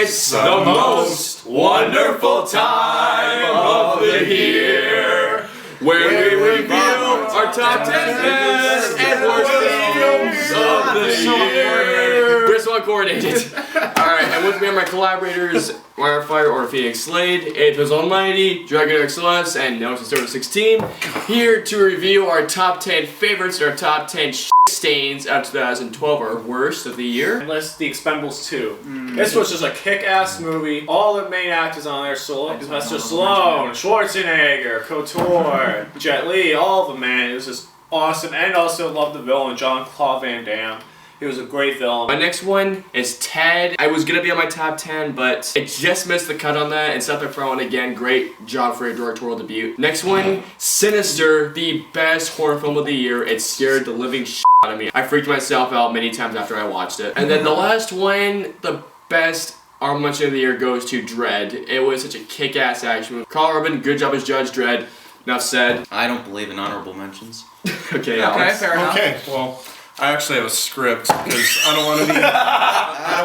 It's the most wonderful time of the year, where we review our top 10 best and worst films of the year. We're so uncoordinated. Alright, and with me are my collaborators, Wirefire or Phoenix Slade, Athos Almighty, Dragon XLS, and Nelson Server 16, here to review our top 10 favorites and our top 10 stains of 2012, our worst of the year. And list the Expendables 2. This was just a kick-ass movie. All the main actors on there, Sylvester Stallone, Schwarzenegger, Couture, Jet Li, all of them, man. It was just awesome. And also loved the villain, Jean-Claude Van Damme. He was a great villain. My next one is Ted. I was gonna be on my top 10, but it just missed the cut on that. And Seth MacFarlane, again, great job for a directorial debut. Next one, Sinister, the best horror film of the year. It scared the living shit out of me. I freaked myself out many times after I watched it. And then the last one, the best honorable mention of the year goes to Dredd. It was such a kick-ass action movie. Carl Urban, good job as Judge Dredd. Enough said. I don't believe in honorable mentions. Okay, Alex. Fair enough. Okay, well, I actually have a script because I don't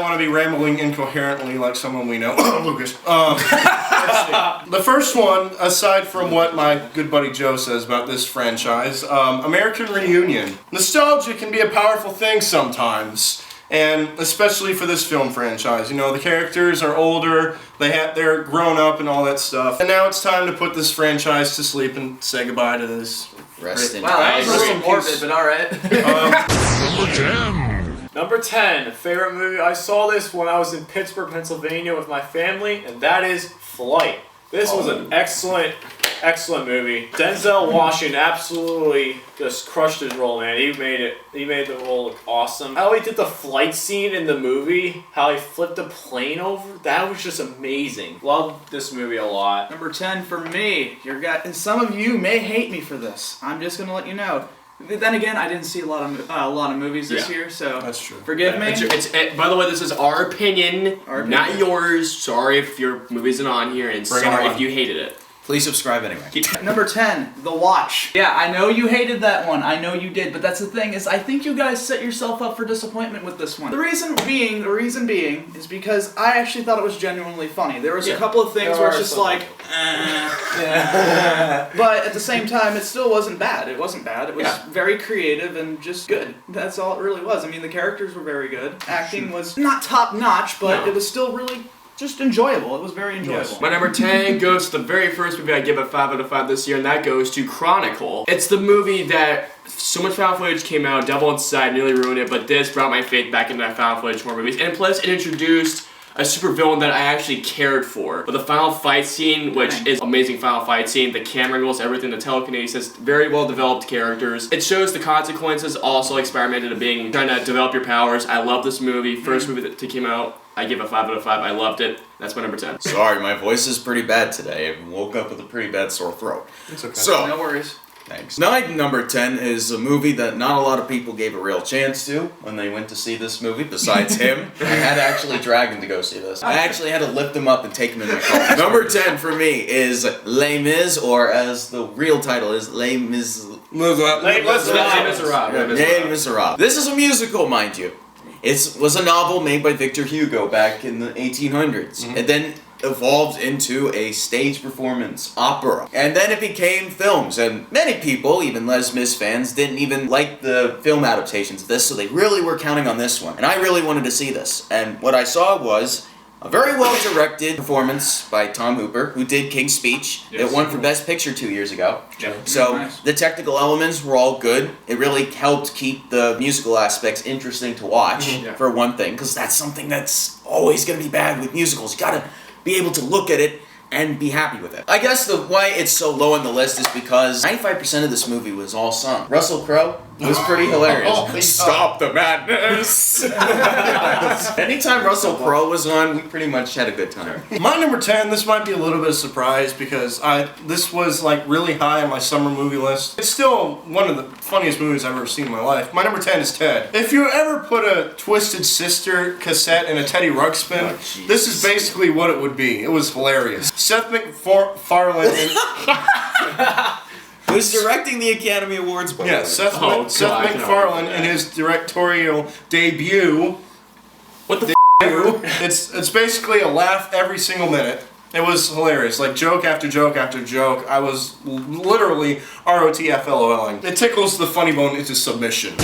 want to be rambling incoherently like someone we know, Lucas. The first one, aside from what my good buddy Joe says about this franchise, American Reunion. Nostalgia can be a powerful thing sometimes. And especially for this film franchise, you know, the characters are older, they're grown up and all that stuff. And now it's time to put this franchise to sleep and say goodbye to this. Rest in Wow, that was peace. really morbid, but alright. Number 10. Number 10, favorite movie. I saw this when I was in Pittsburgh, Pennsylvania with my family, and that is Flight. This was an excellent movie. Denzel Washington absolutely just crushed his role, man. He made the role look awesome. How he did the flight scene in the movie, how he flipped the plane over, that was just amazing. Loved this movie a lot. Number 10 for me. And some of you may hate me for this. I'm just gonna let you know. Then again, I didn't see a lot of movies this year, so that's true. Forgive me. By the way, this is our opinion, not yours. Sorry if your movie isn't on here, and sorry if you hated it. Please subscribe anyway. Number 10, The Watch. Yeah, I know you hated that one. I know you did, but that's the thing is, I think you guys set yourself up for disappointment with this one. The reason being is because I actually thought it was genuinely funny. There was a couple of things where it's just like, but at the same time, it still wasn't bad. It wasn't bad. It was very creative and just good. That's all it really was. I mean, the characters were very good. Acting was not top notch, but it was still really just enjoyable. It was very enjoyable. Yes. My number 10 goes to the very first movie I give a 5 out of 5 this year, and that goes to Chronicle. It's the movie that so much found footage came out, Devil Inside nearly ruined it, but this brought my faith back into found footage horror movies. And plus, it introduced a super villain that I actually cared for. But the final fight scene, which is amazing final fight scene, the camera angles, everything, the telekinesis, very well developed characters. It shows the consequences, also experimented of being, trying to develop your powers. I love this movie. First movie that came out, I give a 5 out of 5. I loved it. That's my number 10. Sorry, my voice is pretty bad today. I woke up with a pretty bad sore throat. It's okay. So, No worries. thanks. My number 10 is a movie that not a lot of people gave a real chance to when they went to see this movie, besides him. I had to actually drag him to go see this. I actually had to lift him up and take him in my car. Number 10 for me is Les Mis, or as the real title is, Les Miserables. This is a musical, mind you. It was a novel made by Victor Hugo back in the 1800s. And then evolved into a stage performance opera. And then it became films, and many people, even Les Mis fans, didn't even like the film adaptations of this, so they really were counting on this one. And I really wanted to see this. And what I saw was a very well-directed performance by Tom Hooper, who did King's Speech. It won for Best Picture 2 years ago. So the technical elements were all good. It really helped keep the musical aspects interesting to watch, for one thing, because that's something that's always going to be bad with musicals. You gotta be able to look at it and be happy with it. I guess why it's so low on the list is because 95% of this movie was all sung. Russell Crowe was pretty hilarious. Stop the madness! Anytime Russell Crowe was on, we pretty much had a good time. My number 10, this might be a little bit of a surprise because this was like really high on my summer movie list. It's still one of the funniest movies I've ever seen in my life. My number 10 is Ted. If you ever put a Twisted Sister cassette in a Teddy Ruxpin, this is basically what it would be. It was hilarious. Seth MacFarlane Who's directing the Academy Awards, by the way. Seth MacFarlane in his directorial debut. What the It's basically a laugh every single minute. It was hilarious, like joke after joke after joke. I was literally ROTFLOLing. It tickles the funny bone into submission.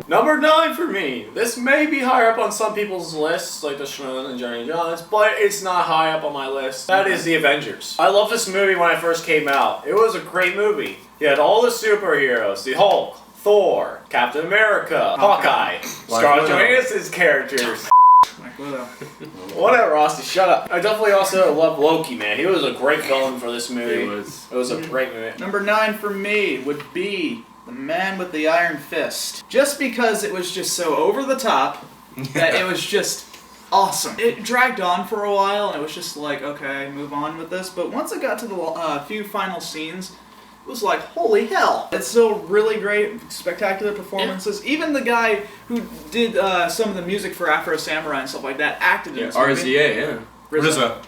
Number 9 for me. This may be higher up on some people's lists, like the Shron and Johnny Johns, but it's not high up on my list. That is the Avengers. I loved this movie when it first came out. It was a great movie. You had all the superheroes, the Hulk, Thor, Captain America, Hawkeye, Scarlett Johansson's characters. Whatever, Austin, shut up. I definitely also love Loki, man. He was a great villain for this movie. It was a great movie. Number 9 for me would be The Man with the Iron Fist. Just because it was just so over the top that it was just awesome. It dragged on for a while and it was just like, okay, move on with this. But once it got to the few final scenes, it was like, holy hell. It's still really great, spectacular performances. Yeah. Even the guy who did some of the music for Afro Samurai and stuff like that acted in this movie. RZA, yeah. RZA.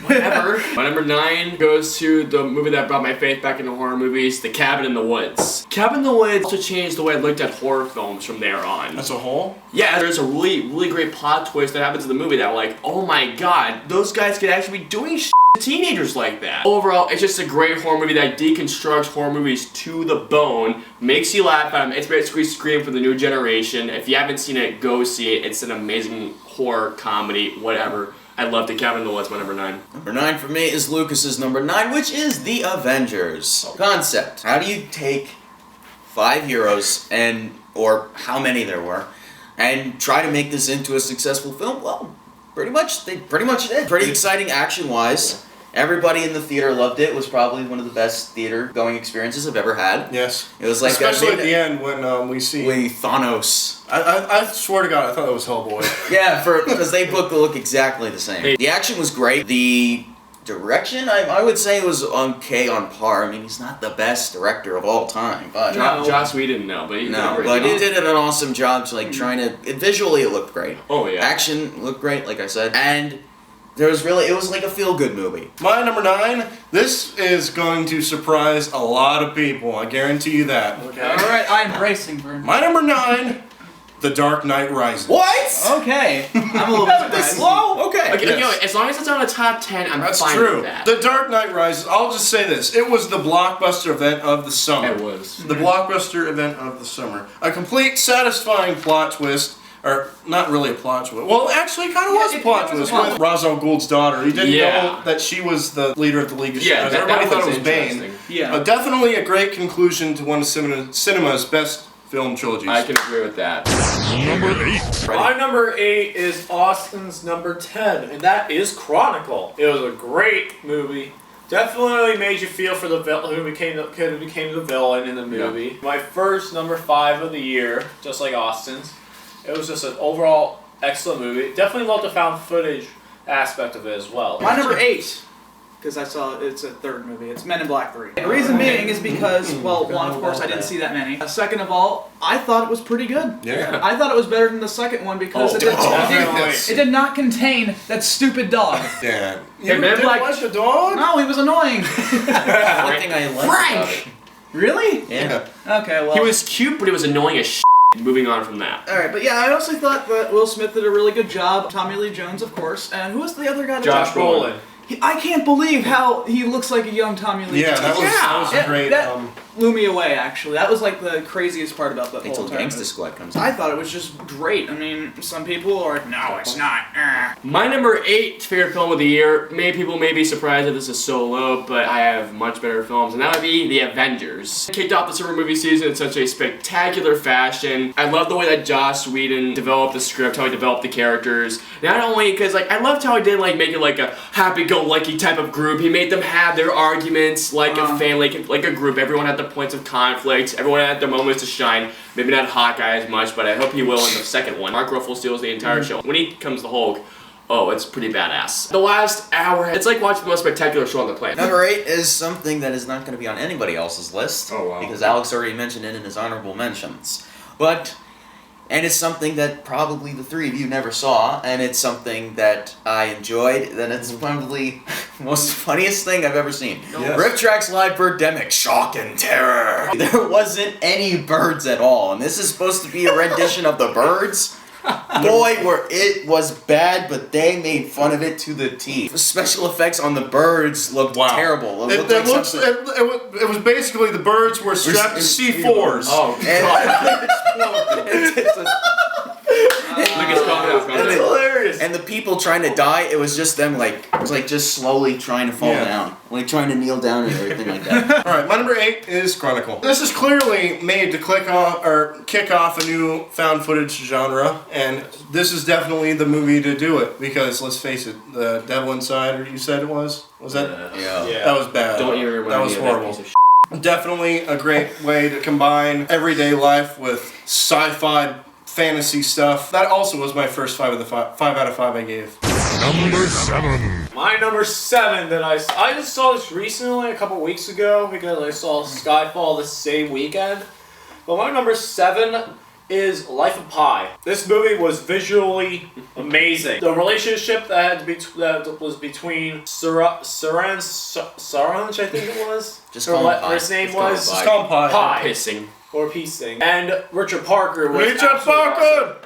Whatever. My number 9 goes to the movie that brought my faith back into horror movies, The Cabin in the Woods. Cabin in the Woods also changed the way I looked at horror films from there on. As a whole? Yeah, there's a really great plot twist that happens in the movie that like, oh my god, those guys could actually be doing shit to teenagers like that. Overall, it's just a great horror movie that deconstructs horror movies to the bone, makes you laugh at them. It's basically Scream for the new generation. If you haven't seen it, go see it. It's an amazing horror comedy, whatever. I love The Cabin in the Woods, my number 9. Number 9 for me is Lucas's number 9, which is the Avengers. Concept. How do you take 5 heroes, or how many there were, and try to make this into a successful film? Well, they pretty much did. Pretty exciting action-wise. Everybody in the theater loved it. It was probably one of the best theater-going experiences I've ever had. Yes. It was like especially at the end when we see Thanos. I swear to God, I thought it was Hellboy. Yeah, because they both look exactly the same. The action was great. The direction, I would say, was okay on par. I mean, he's not the best director of all time, but Joss Whedon, but he did an awesome job. To, like trying to visually, it looked great. Oh yeah. Action looked great, like I said, and it was like a feel-good movie. My number 9, this is going to surprise a lot of people. I guarantee you that. Okay. All right, I'm bracing for him. My number 9, The Dark Knight Rises. What? Okay. I'm a little bit surprised. Slow? Okay. Okay, you know, as long as it's on a top 10, I'm That's fine true. with that. The Dark Knight Rises, I'll just say this. It was the blockbuster event of the summer. It was. The blockbuster event of the summer. A complete, satisfying plot twist. Or, not really a plot twist. Well, actually, it kind of was a plot twist with Ra's al Ghul's daughter. You didn't know that she was the leader of the League of Shadows. Everybody thought it was Bane. Yeah. Definitely a great conclusion to one of cinema's best film trilogies. I can agree with that. Number 8. My number 8 is Austin's number 10, and that is Chronicle. It was a great movie. Definitely made you feel for the villain who became the villain in the movie. Yeah. My first number 5 of the year, just like Austin's. It was just an overall excellent movie. Definitely loved the found footage aspect of it as well. My number 8, because I saw it's a third movie. It's Men in Black 3. The reason being is because, well, one, of course, I didn't see that many. Second of all, I thought it was pretty good. Yeah. I thought it was better than the secking one because it did not contain that stupid dog. Yeah. Hey, Men in Black. Like the dog? No, he was annoying. One thing I liked Frank! Really? Yeah. Okay, well. He was cute, but he was annoying as shit. Moving on from that. Alright, but yeah, I also thought that Will Smith did a really good job. Tommy Lee Jones, of course. And who was the other guy? Josh Brolin. I can't believe how he looks like a young Tommy Lee Jones. Yeah, that was a great... That blew me away, actually. That was like the craziest part about the whole Until time. Gangsta Squad comes in. I thought it was just great. I mean, some people are like, no, it's not. My number 8 favorite film of the year, people may be surprised that this is so low, but I have much better films, and that would be The Avengers. Kicked off the summer movie season in such a spectacular fashion. I love the way that Joss Whedon developed the script, how he developed the characters. Not only because, like, I loved how he did, like, make it like a happy-go-lucky type of group. He made them have their arguments like a family, like a group. Everyone had their points of conflict. Everyone had their moments to shine. Maybe not Hawkeye as much, but I hope he will in the second one. Mark Ruffalo steals the entire show. When he comes to Hulk, oh, it's pretty badass. The last hour, it's like watching the most spectacular show on the planet. Number 8 is something that is not going to be on anybody else's list. Oh, wow. Because Alex already mentioned it in his honorable mentions. And it's something that probably the 3 of you never saw, and it's something that I enjoyed, then it's probably the most funniest thing I've ever seen. Yes. Rip Track's Live Birdemic, Shock and Terror. There wasn't any birds at all, and this is supposed to be a rendition of the birds. Boy, where it was bad, but they made fun of it to the T. The special effects on the birds looked terrible. It was basically the birds were strapped to C4s. Oh, It's hilarious. And the people trying to die, it was just them it was just slowly trying to fall down. Like trying to kneel down and everything like that. Alright, my number 8 is Chronicle. This is clearly made to kick off a new found footage genre, and this is definitely the movie to do it, because let's face it, the Devil Inside, you said it was? Was that? Yeah. That was bad. Don't even remind that was me horrible. Of that piece of Definitely a great way to combine everyday life with sci-fi fantasy stuff. That also was my first 5 out of 5 I gave. Number 7. My number 7 that I just saw this recently, a couple weeks ago, because I saw Skyfall the same weekend. But my number 7 is Life of Pi. This movie was visually amazing. The relationship that was between Saranj, I think it was. Just call him Pi. His name was Just call him Pi. Pissing. Or Piecing. And Richard Parker was Richard Parker!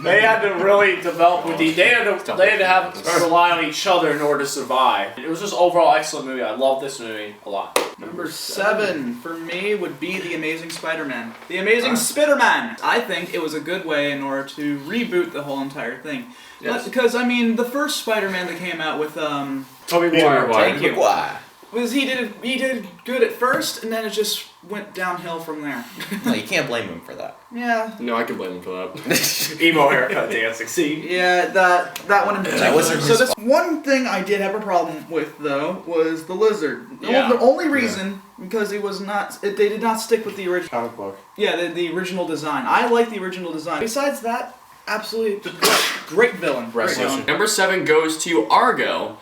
They had to really develop with they had to have rely on each other in order to survive. It was just overall excellent movie. I love this movie a lot. Number 7 for me would be The Amazing Spider-Man. The Amazing Spider-Man! I think it was a good way in order to reboot the whole entire thing. Yes. Because, I mean, the first Spider-Man that came out with, Tobey Maguire. Thank you. Why? was he did good at first, and then it just went downhill from there. No, you can't blame him for that. Yeah. No, I can blame him for that. Emo haircut dancing. See? Yeah, that one in particular. That wasn't so his this one thing I did have a problem with though was the lizard. Yeah. The only reason because it was not they did not stick with the original Comic book. Yeah, the original design. I like the original design. Besides that, absolutely great villain. Great villain. Number 7 goes to Argo.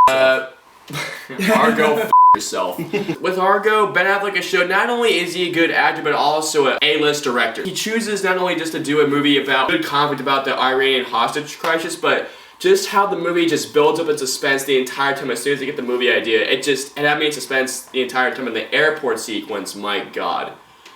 Argo, f yourself. With Argo, Ben Affleck has showed not only is he a good actor, but also an A-list director. He chooses not only just to do a movie about good conflict about the Iranian hostage crisis, but just how the movie just builds up in suspense the entire time as soon as they get the movie idea. It had me in suspense the entire time in the airport sequence, my god.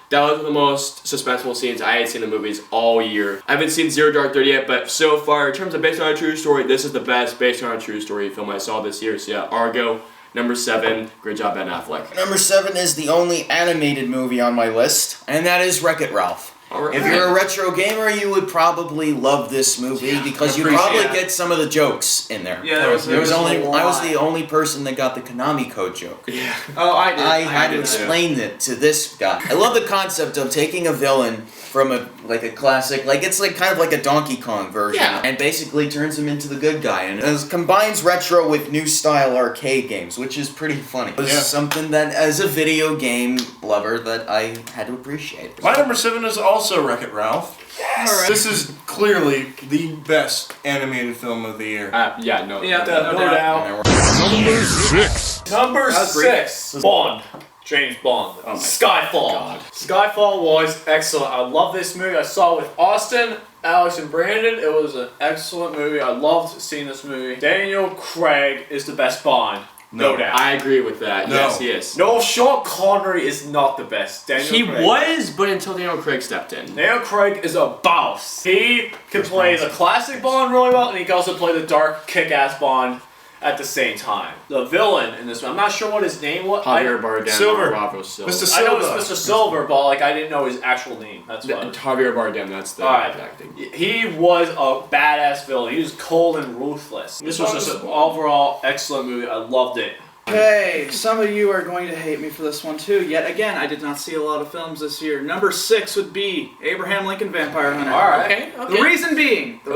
That was one of the most suspenseful scenes I had seen in the movies all year. I haven't seen Zero Dark 30 yet, but so far, in terms of based on a true story, this is the best based on a true story film I saw this year. So yeah, Argo, number 7. Great job, Ben Affleck. Number 7 is the only animated movie on my list, and that is Wreck-It Ralph. Alright. If you're a retro gamer, you would probably love this movie because you probably get some of the jokes in there. Yeah, there was I was the only person that got the Konami code joke. Yeah. Oh, I did. I had to did, explain it to this guy. I love the concept of taking a villain from a classic, it's kind of like a Donkey Kong version, Yeah. and basically turns him into the good guy, and it combines retro with new style arcade games, which is pretty funny. This is something that, as a video game lover, that I had to appreciate. My number 7 is also Wreck-It Ralph. Yes. All right. This is clearly the best animated film of the year. Yeah, no. Yeah, No doubt. Number 6. Number 6. Bond. James Bond. Oh my Skyfall. God. Skyfall was excellent. I love this movie. I saw it with Austin, Alex, and Brandon. It was an excellent movie. I loved seeing this movie. Daniel Craig is the best Bond. No doubt. I agree with that. No. Yes, he is. No, Sean Connery is not the best. He Craig. was, but until Daniel Craig stepped in. Daniel Craig is a boss. He can play the classic Bond really well, and he can also play the dark, kick-ass Bond at the same time. The villain in this one, I'm not sure what his name was. Javier Bardem. Silver. Bravo Silver. Mr. I know Silva. it's Mr. Silver, but I didn't know his actual name. That's what. Javier Bardem, that's the Alright. acting. He was a badass villain. He was cold and ruthless. This was just an overall excellent movie. I loved it. Okay, some of you are going to hate me for this one too. Yet again, I did not see a lot of films this year. Number 6 would be Abraham Lincoln Vampire Hunter. Alright. Okay. The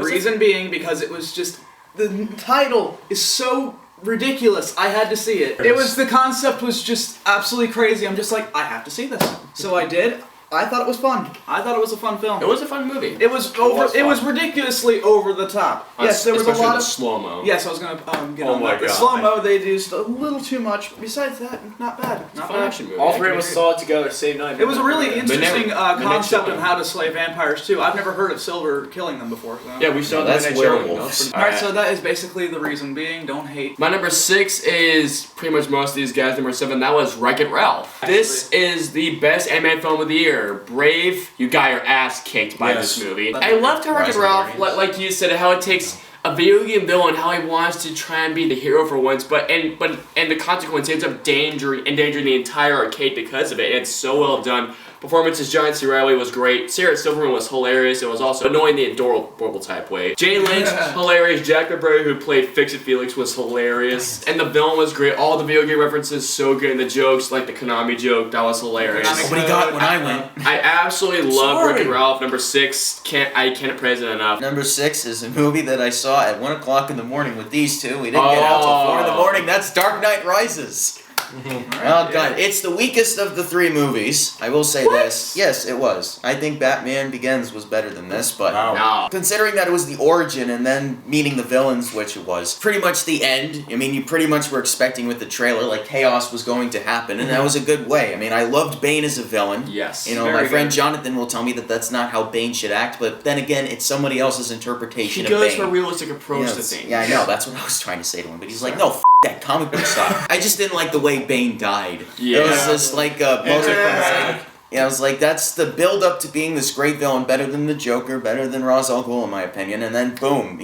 reason being because it was just the title is so ridiculous. I had to see it. The concept was just absolutely crazy. I'm just like, I have to see this. So I did. I thought it was fun. I thought it was a fun film. It was a fun movie. It was ridiculously over the top. Yes, there was a Especially lot the of slow-mo. Yes, I was gonna get Oh on my that. The God. slow-mo, they used a little too much. Besides that, not bad. Not Fun bad. action movie. All three of us saw it together same night. It was a really interesting concept Showing. of how to slay vampires too. I've never heard of Silver killing them before. So. Yeah, we saw No, that. that's Midnight Showing. werewolves. Alright, so that is basically the reason being. Don't hate. My number 6 is pretty much most of these guys. Number 7, that was Wreck-It Ralph. This is the best animated film of the year. are brave, you got your ass kicked by Yes. this movie. I loved how Wreck-It Ralph, like you said, how it takes a video game villain, how he wants to try and be the hero for once, but the consequence ends up endangering the entire arcade because of it. And it's so well done. Performances, John C. Reilly was great. Sarah Silverman was hilarious. It was also annoying the adorable type way. Jane Lynch, hilarious. Jack McBrayer, who played Fix-It Felix, was hilarious. And the villain was great. All the video game references, so good. And the jokes, like the Konami joke, that was hilarious. What he got when I went. I absolutely love Wreck-It Ralph. Number 6, I can't praise it enough. Number 6 is a movie that I saw at 1 o'clock in the morning with these two. We didn't get out till 4 in the morning. That's Dark Knight Rises. Oh god, it's the weakest of the 3 movies. I will say this. Yes, it was. I think Batman Begins was better than this, but No. considering that it was the origin and then meeting the villains, which it was, pretty much the end. I mean, you pretty much were expecting with the trailer, like, chaos was going to happen, and that was a good way. I mean, I loved Bane as a villain. Yes. You know, my friend Jonathan will tell me that that's not how Bane should act, but then again, it's somebody else's interpretation He goes of Bane. for a realistic approach to Yes. things. Yeah, I know. That's what I was trying to say to him. But he's like, no, that comic book stuff. I just didn't like the way Bane died. Yeah. It was just like, I was like, that's the build up to being this great villain, better than the Joker, better than Ra's al Ghul, in my opinion. And then boom,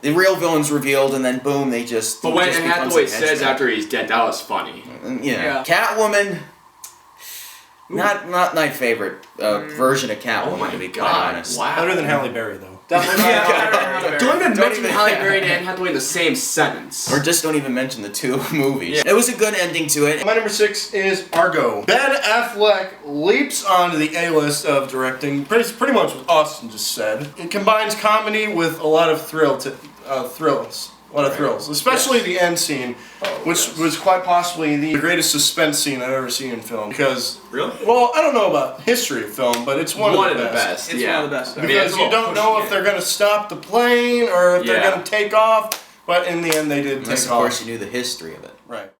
the real villain's revealed, and then boom, they just. But when just Anne becomes Hathaway a says henchman. after he's dead, that was funny. Yeah. Catwoman. Not my favorite version of Catwoman, Oh my to be quite god! honest. Wow. Better than Halle Berry, though. Definitely not. Don't even mention even- Halle Berry and Anne Hathaway in the same sentence. Or just don't even mention the 2 movies. It was a good ending to it. My number 6 is Argo. Ben Affleck leaps onto the A-list of directing, pretty much what Austin just said. It combines comedy with a lot of thrills. A lot of thrills, especially the end scene, which was quite possibly the greatest suspense scene I've ever seen in film. Because, well, I don't know about history of film, but it's one of the best. It's one of the best. Because you don't know if they're going to stop the plane or if they're Yeah. going to take off, but in the end they did Unless, take of course, off. you knew the history of it. Right.